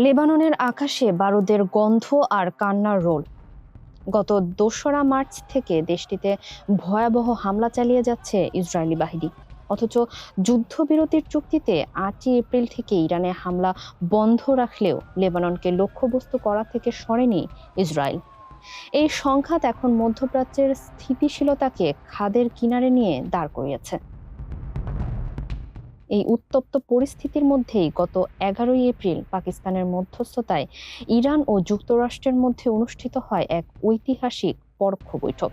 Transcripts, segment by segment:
লেবাননের আকাশে বারুদের গন্ধ আর কান্নার রোল। গত ২রা মার্চ থেকে দেশটিতে ভয়াবহ হামলা চালিয়ে যাচ্ছে ইসরায়েলি বাহিনী। অথচ যুদ্ধবিরতির চুক্তিতে ৮ই এপ্রিল থেকে ইরানে হামলা বন্ধ রাখলেও লেবাননকে লক্ষ্যবস্তু করা থেকে সরেনি ইসরায়েল। এই সংঘাত এখন মধ্যপ্রাচ্যের স্থিতিশীলতাকে খাদের কিনারে নিয়ে দাঁড় করিয়েছে। এই উত্তপ্ত পরিস্থিতির মধ্যেই গত ১১ই এপ্রিল পাকিস্তানের মধ্যস্থতায় ইরান ও যুক্তরাষ্ট্রের মধ্যে অনুষ্ঠিত হয় এক ঐতিহাসিক পরোক্ষ বৈঠক।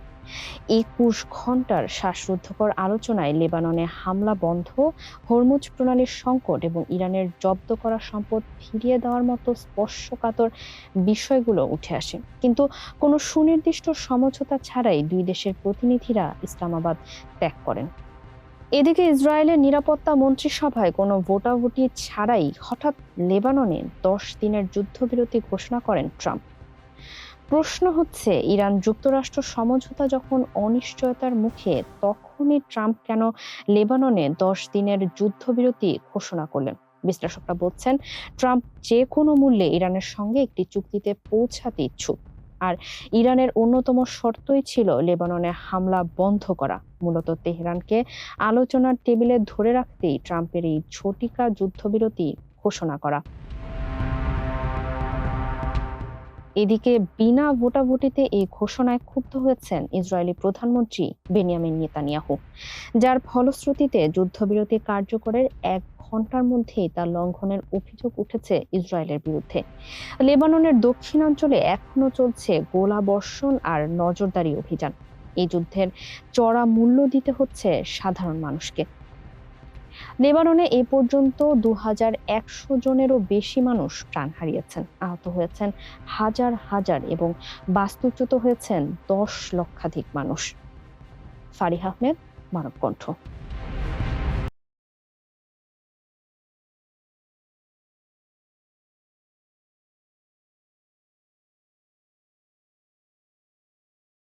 ২১ ঘন্টার শ্বাসরুদ্ধকর আলোচনায় লেবাননে হামলা বন্ধ, হরমুজ প্রণালীর সংকট এবং ইরানের জব্দ করা সম্পদ ফিরিয়ে দেওয়ার মতো স্পর্শকাতর বিষয়গুলো উঠে আসে। কিন্তু কোনো সুনির্দিষ্ট সমঝোতা ছাড়াই দুই দেশের প্রতিনিধিরা ইসলামাবাদ ত্যাগ করেন। এদিকে ইসরায়েলের নিরাপত্তা মন্ত্রিসভায় কোনো ভোটাভুটি ছাড়াই হঠাৎ লেবাননে ১০ দিনের যুদ্ধবিরতি ঘোষণা করেন ট্রাম্প। প্রশ্ন হচ্ছে, ইরান যুক্তরাষ্ট্র সমঝোতা যখন অনিশ্চয়তার মুখে, তখনই ট্রাম্প কেন লেবাননে ১০ দিনের যুদ্ধবিরতি ঘোষণা করলেন? বিশ্লেষকরা বলছেন, ট্রাম্প যে কোনো মূল্যে ইরানের সঙ্গে একটি চুক্তিতে পৌঁছাতে ইচ্ছুক। আর ইরানের অন্যতম শর্তই ছিল লেবাননে হামলা বন্ধ করা। মূলত তেহরানকে আলোচনার টেবিলে ধরে রাখতেই ট্রাম্পের এই ঝটিকা যুদ্ধবিরতি ঘোষণা করা। এদিকে বিনা ভোটাভুটিতে এই ঘোষণায় ক্ষুব্ধ হয়েছেন ইসরায়েলি প্রধানমন্ত্রী বেনিয়ামিন নেতানিয়াহু, যার ফলশ্রুতিতে যুদ্ধবিরতি কার্যকরের ১ ঘন্টার মধ্যেই তা লঙ্ঘনের অভিযোগ উঠেছে ইসরায়েলের বিরুদ্ধে। লেবাননের দক্ষিণাঞ্চলে এখনো চলছে গোলাবর্ষণ আর নজরদারি অভিযান। এই যুদ্ধের চড়া মূল্য দিতে হচ্ছে সাধারণ মানুষকে। লেবাননে এ পর্যন্ত ২১০০ জনেরও বেশি মানুষ প্রাণ হারিয়েছেন, আহত হয়েছেন হাজার হাজার এবং বাস্তুচ্যুত হয়েছেন ১০ লক্ষাধিক মানুষ। ফারিহ আহমেদ, মানবকণ্ঠ।